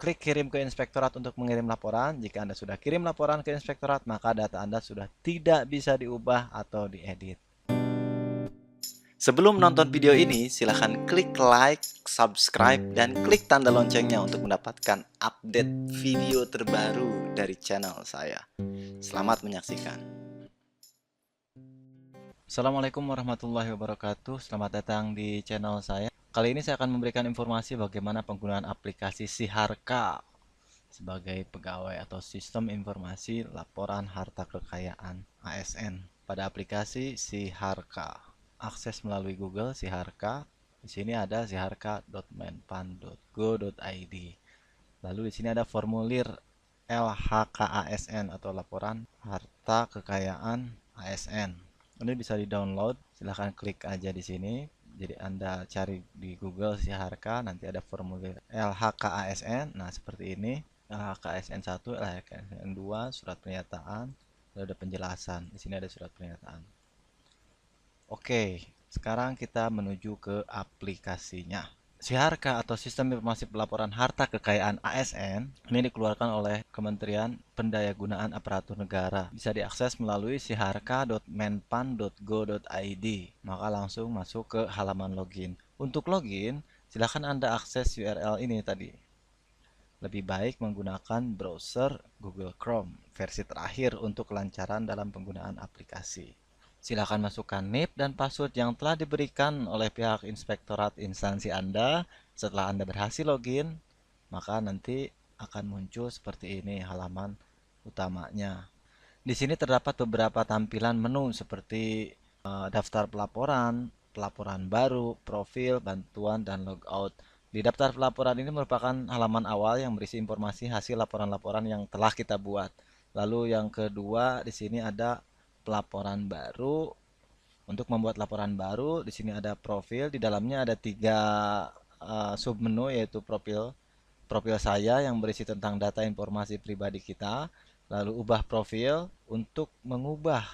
Klik kirim ke inspektorat untuk mengirim laporan. Jika Anda sudah kirim laporan ke inspektorat, maka data Anda sudah tidak bisa diubah atau diedit. Sebelum menonton video ini, silahkan klik like, subscribe, dan klik tanda loncengnya untuk mendapatkan update video terbaru dari channel saya. Selamat menyaksikan. Assalamualaikum warahmatullahi wabarakatuh. Selamat datang di channel saya. Kali ini saya akan memberikan informasi bagaimana penggunaan aplikasi Siharka sebagai pegawai atau Sistem Informasi Laporan Harta Kekayaan (ASN). Pada aplikasi Siharka, akses melalui Google Siharka. Di sini ada siharka.menpan.go.id. Lalu di sini ada formulir LHKASN atau Laporan Harta Kekayaan ASN. Ini bisa di-download. Silahkan klik aja di sini. Jadi Anda cari di Google Siharka, nanti ada formulir LHKASN. Nah, seperti ini. LHKASN 1, LHKASN 2, surat pernyataan, lalu ada penjelasan. Di sini ada surat pernyataan. Oke, sekarang kita menuju ke aplikasinya. Siharka atau Sistem Informasi Pelaporan Harta Kekayaan ASN ini dikeluarkan oleh Kementerian Pendayagunaan Aparatur Negara. Bisa diakses melalui siharka.menpan.go.id. Maka langsung masuk ke halaman login. Untuk login, silakan Anda akses URL ini tadi. Lebih baik menggunakan browser Google Chrome versi terakhir untuk kelancaran dalam penggunaan aplikasi. Silakan masukkan NIP dan password yang telah diberikan oleh pihak inspektorat instansi Anda. Setelah Anda berhasil login, maka nanti akan muncul seperti ini halaman utamanya. Di sini terdapat beberapa tampilan menu seperti daftar pelaporan, pelaporan baru, profil, bantuan, dan logout. Di daftar pelaporan ini merupakan halaman awal yang berisi informasi hasil laporan-laporan yang telah kita buat. Lalu yang kedua di sini ada pelaporan baru. Untuk membuat laporan baru, di sini ada profil. Di dalamnya ada 3 submenu, yaitu profil saya yang berisi tentang data informasi pribadi kita. Lalu ubah profil untuk mengubah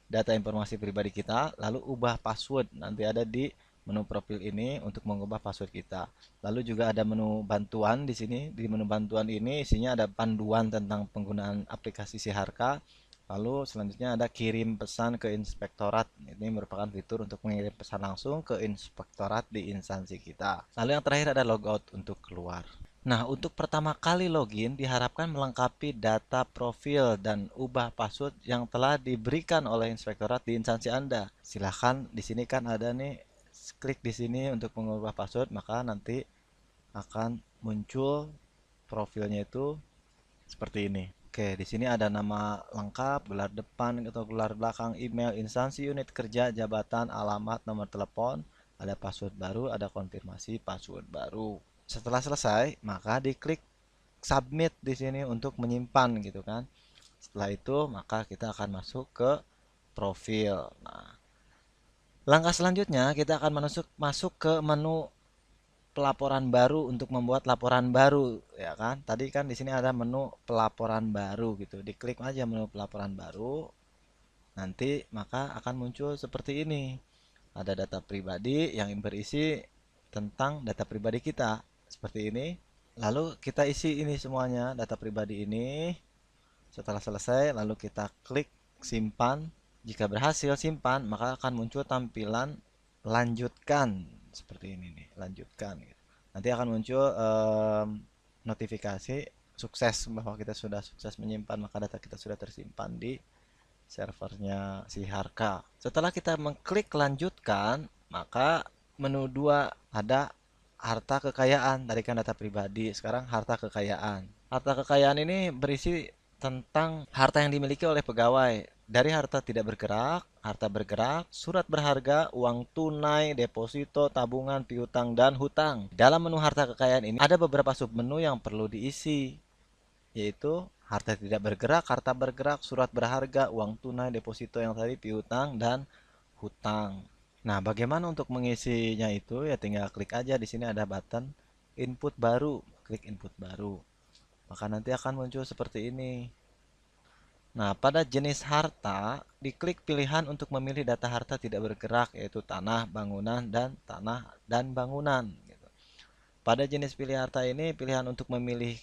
data informasi pribadi kita, lalu ubah password. Nanti ada di menu profil ini untuk mengubah password kita. Lalu juga ada menu bantuan di sini. Di menu bantuan ini isinya ada panduan tentang penggunaan aplikasi Siharka. Lalu selanjutnya ada kirim pesan ke inspektorat. Ini merupakan fitur untuk mengirim pesan langsung ke inspektorat di instansi kita. Lalu yang terakhir ada logout untuk keluar. Nah, untuk pertama kali login diharapkan melengkapi data profil dan ubah password yang telah diberikan oleh inspektorat di instansi Anda. Silahkan di sini kan ada nih, klik di sini untuk mengubah password, maka nanti akan muncul profilnya itu seperti ini. Oke, di sini ada nama lengkap, gelar depan atau gelar belakang, email, instansi, unit kerja, jabatan, alamat, nomor telepon, ada password baru, ada konfirmasi password baru. Setelah selesai, maka diklik submit di sini untuk menyimpan gitu kan. Setelah itu, maka kita akan masuk ke profil. Nah, langkah selanjutnya kita akan masuk ke menu pelaporan baru untuk membuat laporan baru, ya kan. Tadi kan di sini ada menu pelaporan baru gitu. Diklik aja menu pelaporan baru. Nanti maka akan muncul seperti ini. Ada data pribadi yang berisi tentang data pribadi kita seperti ini. Lalu kita isi ini semuanya, data pribadi ini. Setelah selesai, lalu kita klik simpan. Jika berhasil simpan, maka akan muncul tampilan lanjutkan seperti ini nih, lanjutkan. Nanti akan muncul notifikasi sukses bahwa kita sudah sukses menyimpan, maka data kita sudah tersimpan di servernya Siharka. Setelah kita mengklik lanjutkan, maka menu 2 ada harta kekayaan. Tadi kan data pribadi, sekarang harta kekayaan. Harta kekayaan ini berisi tentang harta yang dimiliki oleh pegawai. Dari harta tidak bergerak, harta bergerak, surat berharga, uang tunai, deposito, tabungan, piutang, dan hutang. Dalam menu harta kekayaan ini ada beberapa submenu yang perlu diisi, yaitu harta tidak bergerak, harta bergerak, surat berharga, uang tunai, deposito yang tadi, piutang, dan hutang. Nah, bagaimana untuk mengisinya itu? Ya tinggal klik aja di sini ada button input baru, klik input baru. Maka nanti akan muncul seperti ini. Nah, pada jenis harta, diklik pilihan untuk memilih data harta tidak bergerak, yaitu tanah, bangunan, dan tanah dan bangunan. Pada jenis pilih harta ini, pilihan untuk memilih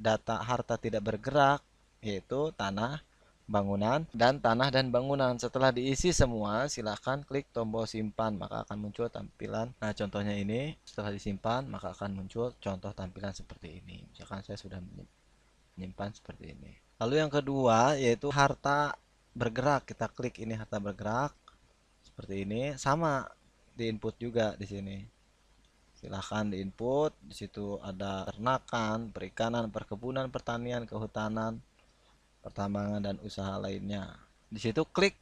data harta tidak bergerak, yaitu tanah, bangunan, dan tanah dan bangunan. Setelah diisi semua, silahkan klik tombol simpan, maka akan muncul tampilan. Nah, contohnya ini, setelah disimpan, maka akan muncul contoh tampilan seperti ini. Misalkan saya sudah menyimpan seperti ini. Lalu yang kedua, yaitu harta bergerak. Kita klik ini harta bergerak, seperti ini. Sama, di input juga di sini. Silahkan di input, di situ ada ternakan, perikanan, perkebunan, pertanian, kehutanan, pertambangan, dan usaha lainnya. Di situ klik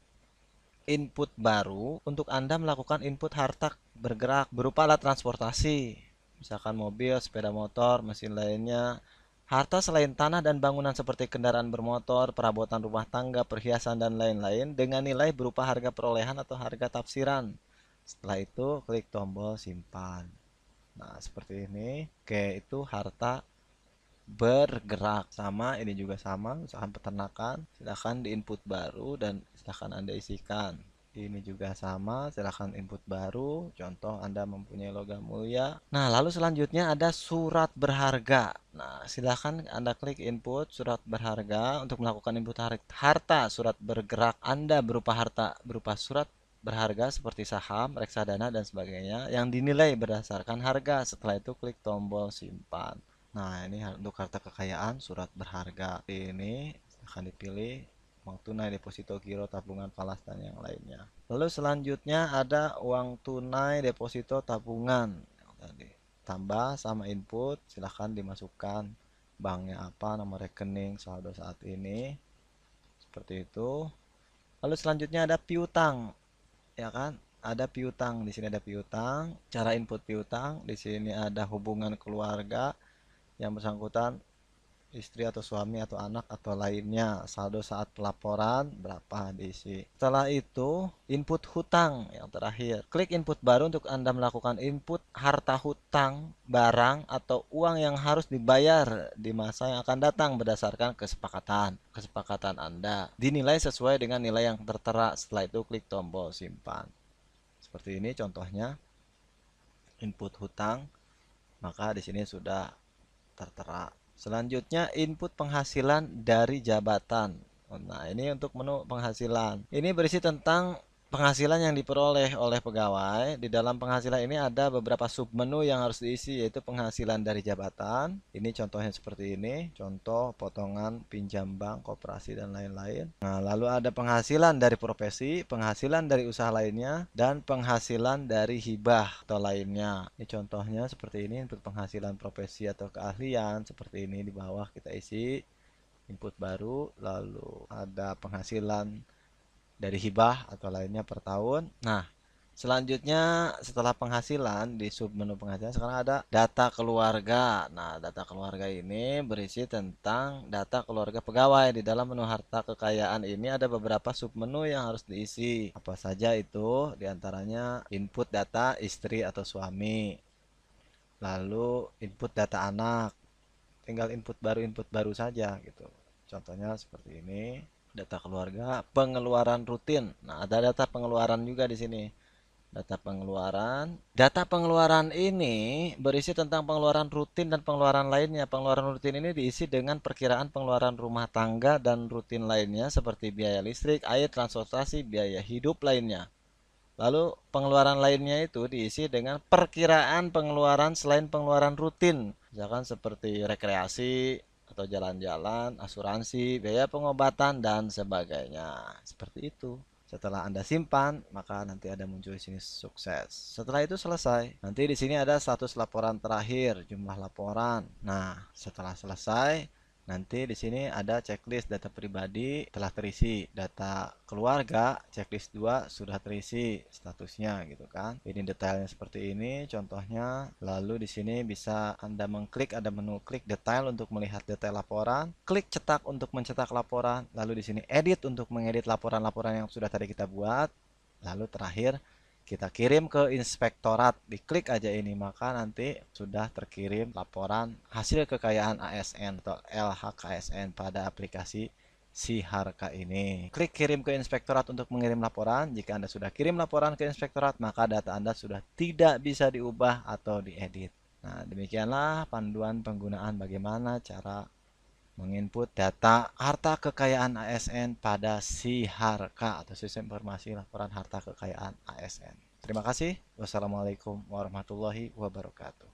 input baru untuk Anda melakukan input harta bergerak berupa alat transportasi, misalkan mobil, sepeda motor, mesin lainnya. Harta selain tanah dan bangunan seperti kendaraan bermotor, perabotan rumah tangga, perhiasan, dan lain-lain dengan nilai berupa harga perolehan atau harga tafsiran. Setelah itu klik tombol simpan. Nah, seperti ini. Oke, itu harta bergerak. Sama, ini juga sama, misalkan peternakan, silahkan di input baru dan silahkan Anda isikan. Ini juga sama, silahkan input baru, contoh Anda mempunyai logam mulia. Nah, lalu selanjutnya ada surat berharga. Nah, silahkan Anda klik input surat berharga untuk melakukan input harta surat bergerak Anda berupa surat berharga seperti saham, reksadana, dan sebagainya yang dinilai berdasarkan harga. Setelah itu klik tombol simpan. Nah, ini untuk harta kekayaan surat berharga. Ini akan dipilih uang tunai, deposito, giro, tabungan, falas, dan yang lainnya. Lalu selanjutnya ada uang tunai, deposito, tabungan. Tadi tambah sama input, silahkan dimasukkan banknya apa, nomor rekening, saldo saat ini. Seperti itu. Lalu selanjutnya ada piutang. Ya kan, ada piutang. Di sini ada piutang, cara input piutang. Di sini ada hubungan keluarga yang bersangkutan, istri atau suami atau anak atau lainnya, saldo saat pelaporan berapa diisi. Setelah itu input hutang yang terakhir. Klik input baru untuk Anda melakukan input harta hutang, barang atau uang yang harus dibayar di masa yang akan datang berdasarkan kesepakatan Anda. Dinilai sesuai dengan nilai yang tertera. Setelah itu klik tombol simpan. Seperti ini contohnya input hutang, maka di sini sudah tertera. Selanjutnya input penghasilan dari jabatan. Nah, ini untuk menu penghasilan. Ini berisi tentang penghasilan yang diperoleh oleh pegawai. Di dalam penghasilan ini ada beberapa submenu yang harus diisi, yaitu penghasilan dari jabatan. Ini contohnya seperti ini. Contoh potongan pinjam bank, koperasi, dan lain-lain. Nah, lalu ada penghasilan dari profesi, penghasilan dari usaha lainnya, dan penghasilan dari hibah atau lainnya. Ini contohnya seperti ini untuk penghasilan profesi atau keahlian. Seperti ini di bawah kita isi input baru. Lalu ada penghasilan dari hibah atau lainnya per tahun. Nah, selanjutnya setelah penghasilan di submenu penghasilan sekarang ada data keluarga. Nah, data keluarga ini berisi tentang data keluarga pegawai. Di dalam menu harta kekayaan ini ada beberapa submenu yang harus diisi. Apa saja itu? Di antaranya input data istri atau suami. Lalu input data anak. Tinggal input baru saja gitu. Contohnya seperti ini. Data keluarga, pengeluaran rutin. Nah, ada data pengeluaran juga di sini. Data pengeluaran. Data pengeluaran ini berisi tentang pengeluaran rutin dan pengeluaran lainnya. Pengeluaran rutin ini diisi dengan perkiraan pengeluaran rumah tangga dan rutin lainnya seperti biaya listrik, air, transportasi, biaya hidup lainnya. Lalu pengeluaran lainnya itu diisi dengan perkiraan pengeluaran selain pengeluaran rutin. Misalkan seperti rekreasi, atau jalan-jalan, asuransi, biaya pengobatan, dan sebagainya. Seperti itu. Setelah Anda simpan, maka nanti ada muncul di sini sukses. Setelah itu selesai. Nanti di sini ada status laporan terakhir, jumlah laporan. Nah, setelah selesai, nanti di sini ada checklist data pribadi telah terisi, data keluarga checklist 2 sudah terisi statusnya gitu kan. Ini detailnya seperti ini contohnya. Lalu di sini bisa Anda mengklik, ada menu klik detail untuk melihat detail laporan, klik cetak untuk mencetak laporan, lalu di sini edit untuk mengedit laporan-laporan yang sudah tadi kita buat. Lalu terakhir kita kirim ke inspektorat, diklik aja ini maka nanti sudah terkirim laporan hasil kekayaan ASN atau LHKSN pada aplikasi Siharka ini. Klik kirim ke inspektorat untuk mengirim laporan. Jika Anda sudah kirim laporan ke inspektorat, maka data Anda sudah tidak bisa diubah atau diedit. Nah, demikianlah panduan penggunaan bagaimana cara menginput data harta kekayaan ASN pada SIHARKA atau Sistem Informasi Laporan Harta Kekayaan ASN. Terima kasih. Wassalamualaikum warahmatullahi wabarakatuh.